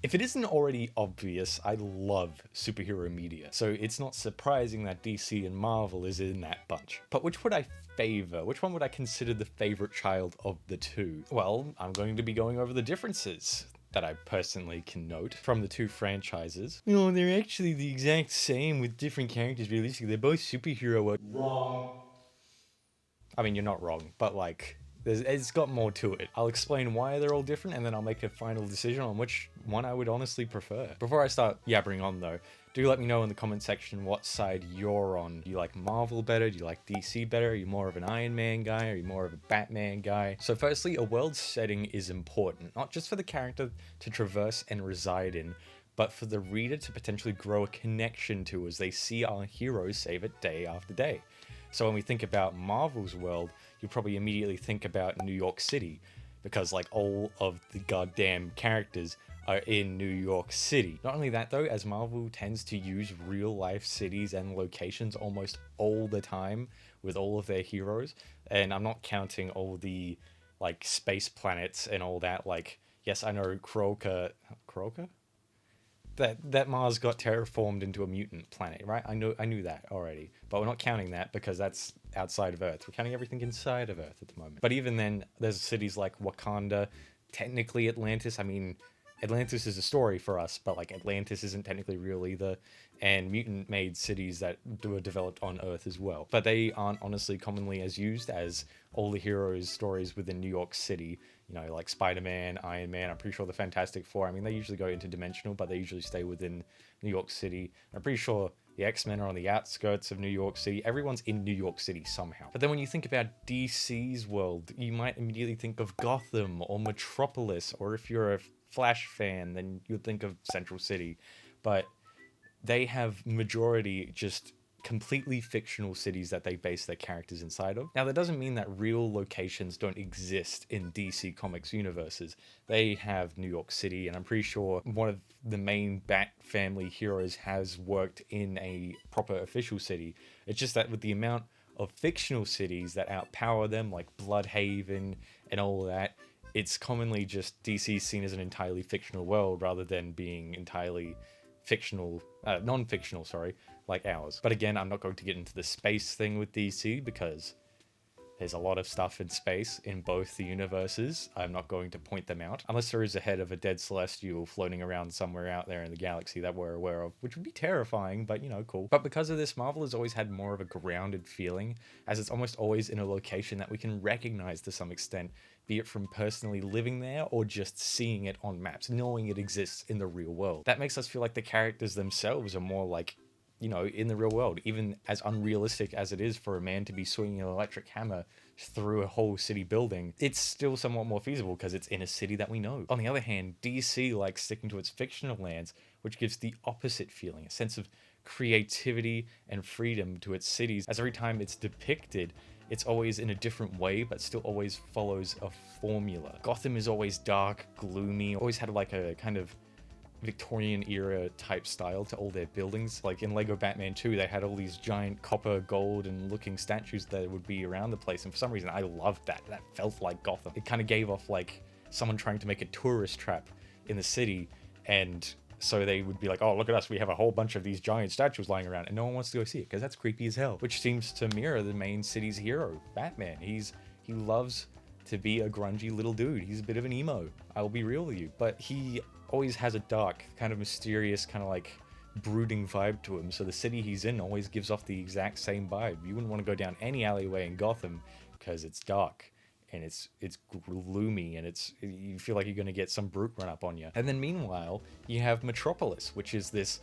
If it isn't already obvious, I love superhero media, so it's not surprising that DC and Marvel is in that bunch. But which would I favor? Which one would I consider the favorite child of the two? Well, I'm going to be going over the differences that I personally can note from the two franchises. You know, they're actually the exact same with different characters, realistically. They're both superhero. Wrong. I mean, you're not wrong, but like, it's got more to it. I'll explain why they're all different, and then I'll make a final decision on which one I would honestly prefer. Before I start yabbering on though, do let me know in the comment section what side you're on. Do you like Marvel better? Do you like DC better? Are you more of an Iron Man guy? Are you more of a Batman guy? So firstly, a world setting is important, not just for the character to traverse and reside in, but for the reader to potentially grow a connection to as they see our heroes save it day after day. So when we think about Marvel's world, you'll probably immediately think about New York City, because like all of the goddamn characters are in New York City. Not only that though, as Marvel tends to use real life cities and locations almost all the time with all of their heroes, and I'm not counting all the like space planets and all that, like, yes, I know Kroka? That Mars got terraformed into a mutant planet, right? I knew that already, but we're not counting that because that's outside of Earth. We're counting everything inside of Earth at the moment. But even then, there's cities like Wakanda, technically Atlantis. I mean, Atlantis is a story for us, but like Atlantis isn't technically real either, and mutant made cities that were developed on Earth as well. But they aren't honestly commonly as used as all the heroes' stories within New York City. You know, like Spider-Man, Iron Man, I'm pretty sure the Fantastic Four, I mean, they usually go interdimensional, but they usually stay within New York City. I'm pretty sure the X-Men are on the outskirts of New York City. Everyone's in New York City somehow. But then when you think about DC's world, you might immediately think of Gotham or Metropolis, or if you're a Flash fan, then you'd think of Central City. But they have majority just completely fictional cities that they base their characters inside of. Now, that doesn't mean that real locations don't exist in DC Comics universes. They have New York City, and I'm pretty sure one of the main Bat family heroes has worked in a proper official city. It's just that with the amount of fictional cities that outpower them, like Bloodhaven and all that, it's commonly just DC seen as an entirely fictional world rather than being entirely fictional, non-fictional, sorry, like ours. But again, I'm not going to get into the space thing with DC because there's a lot of stuff in space in both the universes. I'm not going to point them out unless there is a head of a dead celestial floating around somewhere out there in the galaxy that we're aware of, which would be terrifying, but you know, cool. But because of this, Marvel has always had more of a grounded feeling, as it's almost always in a location that we can recognize to some extent, be it from personally living there or just seeing it on maps, knowing it exists in the real world. That makes us feel like the characters themselves are more like, you know, in the real world, even as unrealistic as it is for a man to be swinging an electric hammer through a whole city building, it's still somewhat more feasible because it's in a city that we know. On the other hand, DC likes sticking to its fictional lands, which gives the opposite feeling, a sense of creativity and freedom to its cities, as every time it's depicted, it's always in a different way, but still always follows a formula. Gotham is always dark, gloomy, always had like a kind of Victorian era type style to all their buildings. Like in Lego Batman 2, they had all these giant copper, gold, and looking statues that would be around the place. And for some reason, I loved that. That felt like Gotham. It kind of gave off like someone trying to make a tourist trap in the city. And so they would be like, oh, look at us. We have a whole bunch of these giant statues lying around. And no one wants to go see it because that's creepy as hell. Which seems to mirror the main city's hero, Batman. He loves to be a grungy little dude. He's a bit of an emo. I will be real with you. But he always has a dark, kind of mysterious, kind of like brooding vibe to him. So the city he's in always gives off the exact same vibe. You wouldn't want to go down any alleyway in Gotham because it's dark and it's gloomy and you feel like you're going to get some brute run up on you. And then meanwhile, you have Metropolis, which is this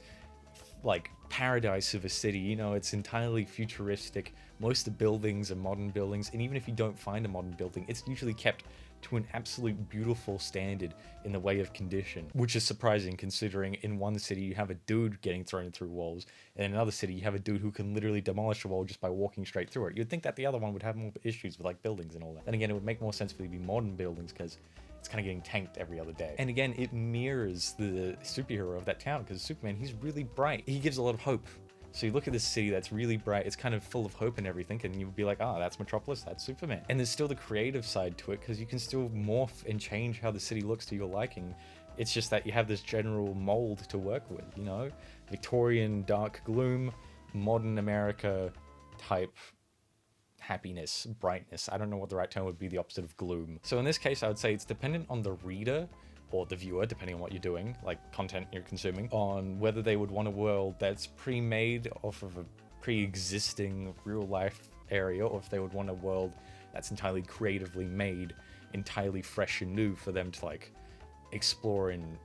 like paradise of a city. You know, it's entirely futuristic. Most of the buildings are modern buildings, and even if you don't find a modern building, it's usually kept to an absolute beautiful standard in the way of condition, which is surprising considering in one city you have a dude getting thrown through walls, and in another city you have a dude who can literally demolish a wall just by walking straight through it. You'd think that the other one would have more issues with like buildings and all that. Then again, it would make more sense for it to be modern buildings because it's kind of getting tanked every other day. And again, it mirrors the superhero of that town because Superman, he's really bright. He gives a lot of hope. So you look at this city that's really bright, it's kind of full of hope and everything, and you'd be like, ah, that's Metropolis, that's Superman. And there's still the creative side to it, because you can still morph and change how the city looks to your liking It's just that you have this general mold to work with, you know? Victorian dark gloom, modern America type happiness, brightness. I don't know what the right term would be, the opposite of gloom. So in this case, I would say it's dependent on the reader or the viewer, depending on what you're doing, like content you're consuming, on whether they would want a world that's pre-made off of a pre-existing real life area, or if they would want a world that's entirely creatively made, entirely fresh and new for them to like explore and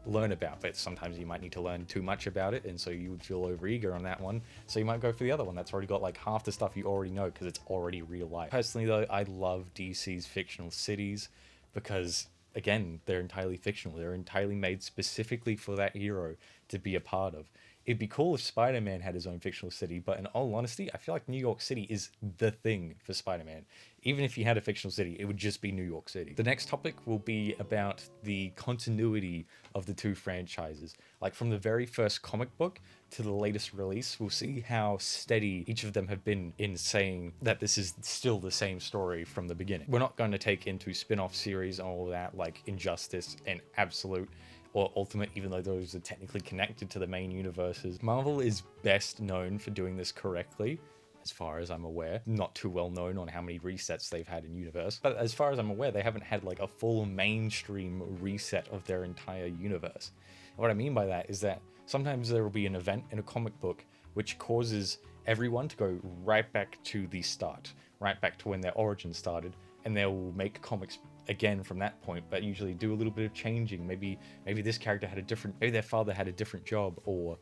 learn about. But sometimes you might need to learn too much about it, and so you would feel overeager on that one, so you might go for the other one that's already got like half the stuff you already know because it's already real life. Personally though, I love DC's fictional cities because again, they're entirely fictional. They're entirely made specifically for that hero to be a part of. It'd be cool if Spider-Man had his own fictional city, but in all honesty, I feel like New York City is the thing for Spider-Man. Even if he had a fictional city, it would just be New York City. The next topic will be about the continuity of the two franchises. Like from the very first comic book to the latest release, we'll see how steady each of them have been in saying that this is still the same story from the beginning. We're not going to take into spin-off series and all that, like Injustice and Absolute or Ultimate, even though those are technically connected to the main universes. Marvel is best known for doing this correctly, as far as I'm aware. Not too well known on how many resets they've had in universe, but as far as I'm aware, they haven't had like a full mainstream reset of their entire universe. And what I mean by that is that sometimes there will be an event in a comic book which causes everyone to go right back to the start, right back to when their origin started, and they'll make comics again from that point, but usually do a little bit of changing. Maybe this character had a different, maybe their father had a different job, or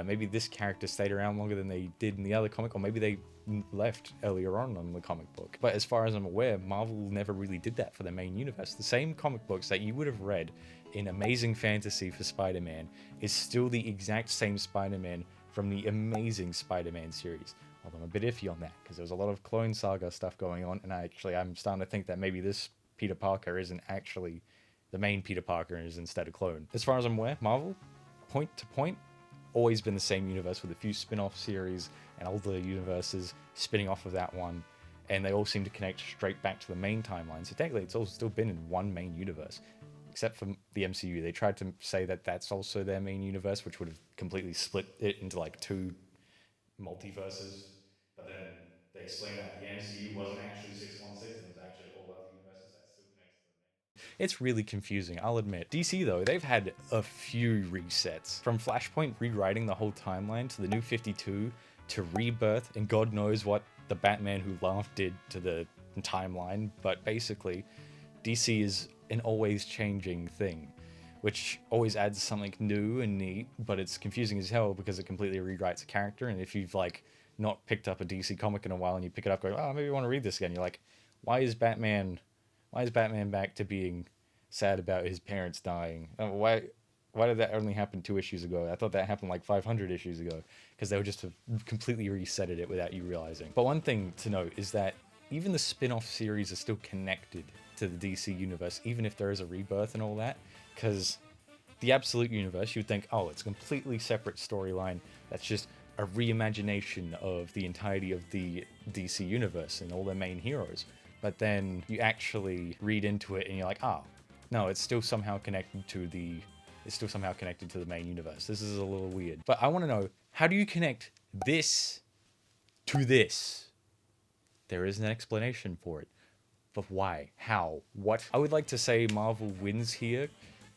maybe this character stayed around longer than they did in the other comic, or maybe they left earlier on in the comic book. But as far as I'm aware, Marvel never really did that for their main universe. The same comic books that you would have read in Amazing Fantasy for Spider-Man is still the exact same Spider-Man from the Amazing Spider-Man series. Although I'm a bit iffy on that, because there was a lot of Clone Saga stuff going on, and I'm starting to think that maybe this Peter Parker isn't actually the main Peter Parker and is instead a clone. As far as I'm aware, Marvel, point to point, always been the same universe with a few spin-off series and all the universes spinning off of that one, and they all seem to connect straight back to the main timeline. So technically it's all still been in one main universe, except for the MCU. They tried to say that that's also their main universe, which would have completely split it into like two multiverses, but then they explained that the MCU wasn't actually 616, it was actually all other universes that still connects to the main. It's really confusing, I'll admit. DC though, they've had a few resets. From Flashpoint rewriting the whole timeline to the New 52 to Rebirth, and God knows what the Batman Who Laughed did to the timeline, but basically DC is an always changing thing, which always adds something new and neat, but it's confusing as hell because it completely rewrites a character. And if you've like not picked up a DC comic in a while and you pick it up going, oh, maybe I want to read this again, you're like, why is Batman back to being sad about his parents dying? Why did that only happen 2 issues ago? I thought that happened like 500 issues ago, because they would just have completely resetted it without you realizing. But one thing to note is that even the spin-off series are still connected to the DC universe, even if there is a rebirth and all that, because the Absolute universe, you'd think, oh, it's a completely separate storyline that's just a reimagination of the entirety of the DC universe and all their main heroes. But then you actually read into it and you're like, oh, no, it's still somehow connected to the main universe. This is a little weird. But I want to know, how do you connect this to this? There is an explanation for it. But why? How? What? I would like to say Marvel wins here,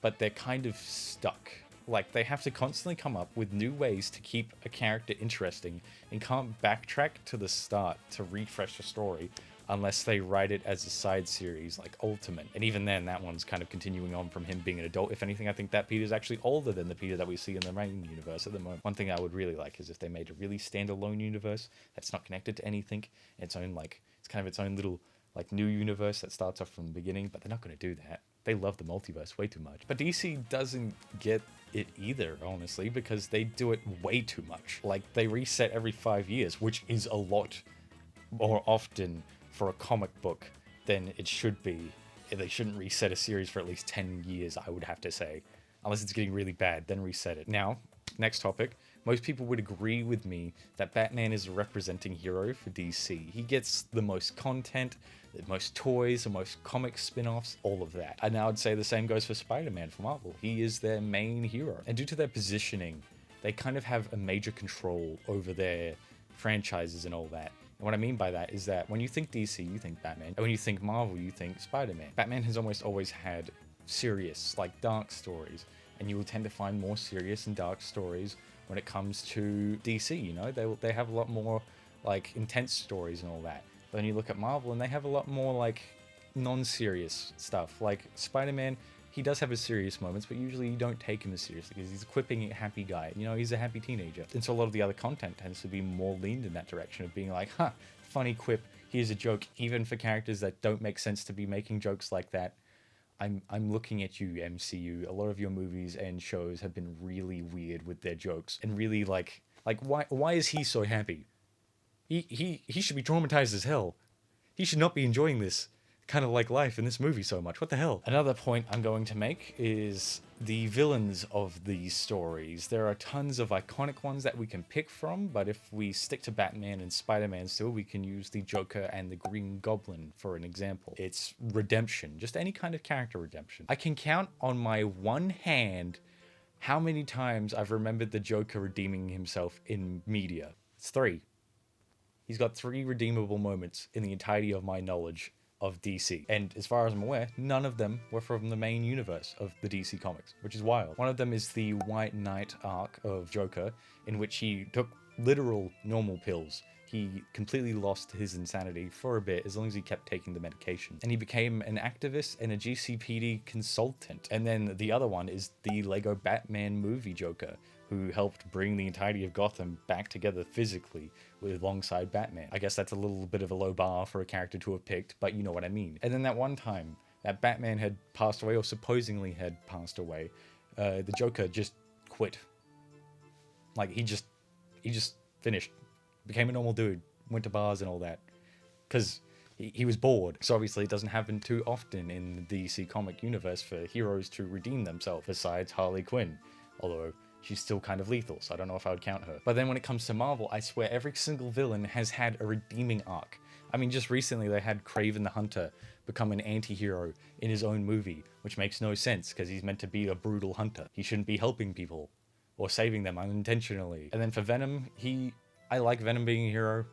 but they're kind of stuck. Like, they have to constantly come up with new ways to keep a character interesting and can't backtrack to the start to refresh the story unless they write it as a side series like Ultimate. And even then, that one's kind of continuing on from him being an adult. If anything, I think that Peter's actually older than the Peter that we see in the main universe at the moment. One thing I would really like is if they made a really standalone universe that's not connected to anything. Its own, like, it's kind of its own little, like, new universe that starts off from the beginning, but they're not going to do that. They love the multiverse way too much. But DC doesn't get it either, honestly, because they do it way too much. Like, they reset every 5 years, which is a lot more often for a comic book than it should be. They shouldn't reset a series for at least 10 years, I would have to say. Unless it's getting really bad, then reset it. Now, next topic, most people would agree with me that Batman is a representing hero for DC. He gets the most content, the most toys, the most comic spin-offs, all of that. And I would say the same goes for Spider-Man for Marvel. He is their main hero. And due to their positioning, they kind of have a major control over their franchises and all that. And what I mean by that is that when you think DC, you think Batman. And when you think Marvel, you think Spider-Man. Batman has almost always had serious, like dark stories. And you will tend to find more serious and dark stories when it comes to DC, you know? They have a lot more, like, intense stories and all that. But then you look at Marvel, and they have a lot more, like, non-serious stuff. Like, Spider-Man, he does have his serious moments, but usually you don't take him as seriously, because he's a quipping, happy guy. You know, he's a happy teenager. And so a lot of the other content tends to be more leaned in that direction of being like, funny quip, here's a joke. Even for characters that don't make sense to be making jokes like that, I'm looking at you, MCU. A lot of your movies and shows have been really weird with their jokes, and really like why is he so happy? He should be traumatized as hell. He should not be enjoying this kind of like life in this movie so much. What the hell? Another point I'm going to make is the villains of these stories. There are tons of iconic ones that we can pick from, but if we stick to Batman and Spider-Man still, we can use the Joker and the Green Goblin for an example. It's redemption, just any kind of character redemption. I can count on my one hand how many times I've remembered the Joker redeeming himself in media. It's 3. He's got 3 redeemable moments in the entirety of my knowledge of DC. And as far as I'm aware, none of them were from the main universe of the DC comics, which is wild. One of them is the White Knight arc of Joker, in which he took literal normal pills. He completely lost his insanity for a bit, as long as he kept taking the medication. And he became an activist and a GCPD consultant. And then the other one is the Lego Batman movie Joker, who helped bring the entirety of Gotham back together physically alongside Batman. I guess that's a little bit of a low bar for a character to have picked, but you know what I mean. And then that one time that Batman had passed away, or supposedly had passed away, the Joker just quit. Like, he just finished. Became a normal dude. Went to bars and all that. Because he was bored. So obviously it doesn't happen too often in the DC comic universe for heroes to redeem themselves, besides Harley Quinn. Although she's still kind of lethal, so I don't know if I would count her. But then when it comes to Marvel, I swear every single villain has had a redeeming arc. I mean, just recently they had Kraven the Hunter become an anti-hero in his own movie, which makes no sense because he's meant to be a brutal hunter. He shouldn't be helping people or saving them unintentionally. And then for Venom, I like Venom being a hero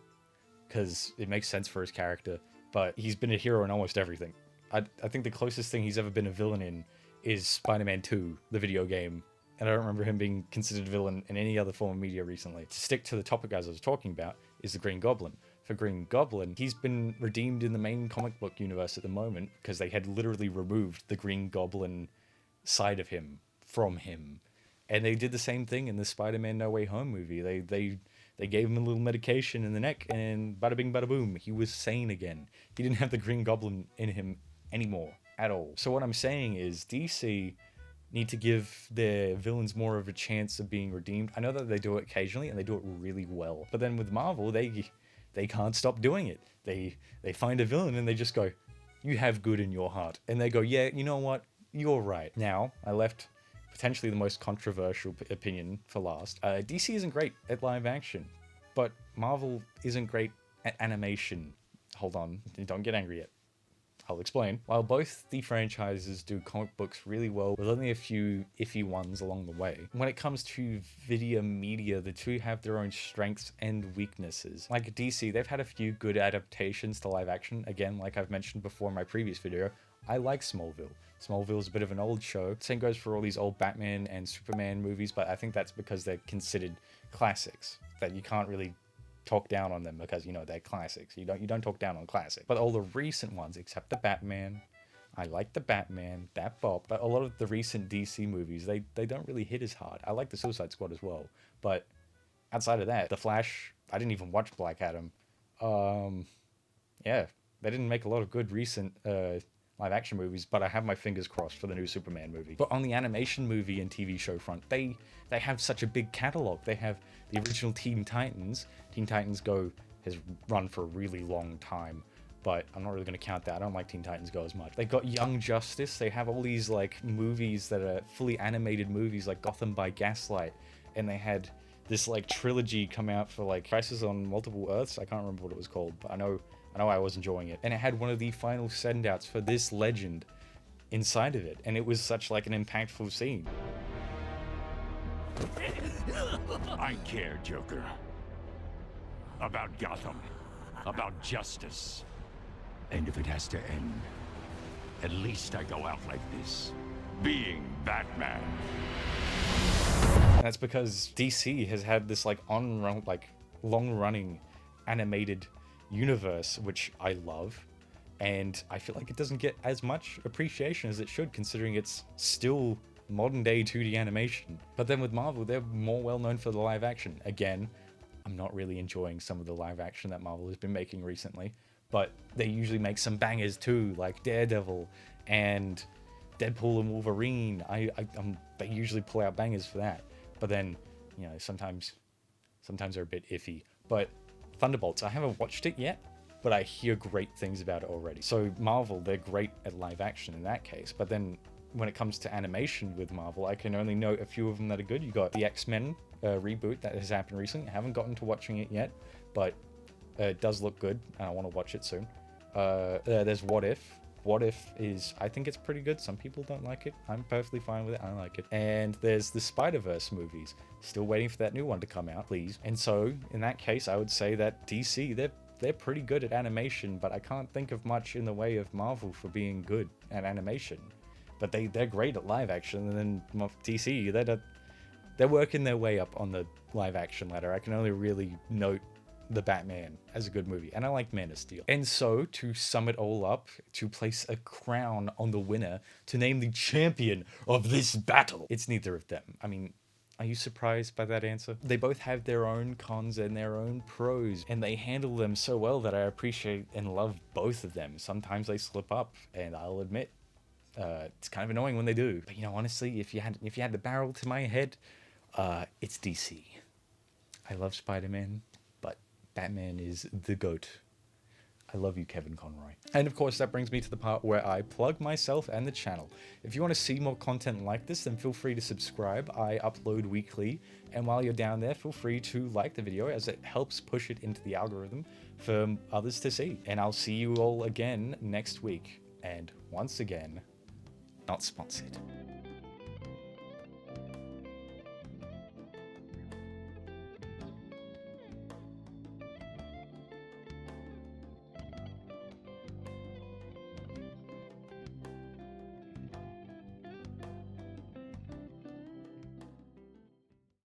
because it makes sense for his character, but he's been a hero in almost everything. I think the closest thing he's ever been a villain in is Spider-Man 2, the video game. And I don't remember him being considered a villain in any other form of media recently. To stick to the topic as I was talking about, is the Green Goblin. For Green Goblin, he's been redeemed in the main comic book universe at the moment because they had literally removed the Green Goblin side of him from him. And they did the same thing in the Spider-Man No Way Home movie. They gave him a little medication in the neck, and bada bing bada boom, he was sane again. He didn't have the Green Goblin in him anymore at all. So what I'm saying is DC need to give their villains more of a chance of being redeemed. I know that they do it occasionally, and they do it really well. But then with Marvel, they can't stop doing it. They find a villain, and they just go, you have good in your heart. And they go, yeah, you know what? You're right. Now, I left potentially the most controversial opinion for last. DC isn't great at live action, but Marvel isn't great at animation. Hold on, don't get angry yet. I'll explain. While both the franchises do comic books really well, with only a few iffy ones along the way, when it comes to video media, the two have their own strengths and weaknesses. Like DC, they've had a few good adaptations to live action. Again, like I've mentioned before in my previous video, I like Smallville. Smallville's a bit of an old show. Same goes for all these old Batman and Superman movies, but I think that's because they're considered classics, that you can't really talk down on them because, you know, they're classics. You don't talk down on classic. But all the recent ones, except the Batman, I like the Batman, that bop, but a lot of the recent DC movies, they don't really hit as hard. I like the Suicide Squad as well, but outside of that, The Flash, I didn't even watch Black Adam. Yeah, they didn't make a lot of good recent live action movies, but I have my fingers crossed for the new Superman movie. But on the animation movie and TV show front, they have such a big catalog. They have the original Teen Titans. Teen Titans Go has run for a really long time, but I'm not really going to count that. I don't like Teen Titans Go as much. They got Young Justice. They have all these like movies that are fully animated movies like Gotham by Gaslight, and they had this like trilogy come out for like Crisis on Multiple Earths. I can't remember what it was called, but I know I was enjoying it. And it had one of the final send-outs for this legend inside of it, and it was such like an impactful scene. I care, Joker. About Gotham. About justice. And if it has to end, at least I go out like this. Being Batman. That's because DC has had this like long-running animated universe, which I love, and I feel like it doesn't get as much appreciation as it should, considering it's still modern-day 2D animation. But then with Marvel, they're more well-known for the live action. Again, I'm not really enjoying some of the live action that Marvel has been making recently, but they usually make some bangers too, like Daredevil and Deadpool and Wolverine. They usually pull out bangers for that. But then, you know, sometimes they're a bit iffy. But Thunderbolts, I haven't watched it yet, but I hear great things about it already. So Marvel, they're great at live action in that case. But then when it comes to animation with Marvel, I can only note a few of them that are good. You got the X-Men reboot that has happened recently. I haven't gotten to watching it yet, but it does look good, and I want to watch it soon. There's What If. What If I think it's pretty good. Some people don't like it. I'm perfectly fine with it. I like it. And there's the Spider-Verse movies. Still waiting for that new one to come out, please. And so, in that case, I would say that DC, they're pretty good at animation, but I can't think of much in the way of Marvel for being good at animation. But they're great at live action, and then DC, they're working their way up on the live action ladder. I can only really note The Batman as a good movie, and I like Man of Steel. And so, to sum it all up, to place a crown on the winner, to name the champion of this battle, it's neither of them. I mean, are you surprised by that answer? They both have their own cons and their own pros, and they handle them so well that I appreciate and love both of them. Sometimes they slip up, and I'll admit, it's kind of annoying when they do. But you know, honestly, if you had the barrel to my head, it's DC. I love Spider-Man, but Batman is the GOAT. I love you, Kevin Conroy. And of course, that brings me to the part where I plug myself and the channel. If you want to see more content like this, then feel free to subscribe. I upload weekly, and while you're down there, feel free to like the video, as it helps push it into the algorithm for others to see. And I'll see you all again next week. And once again, not sponsored.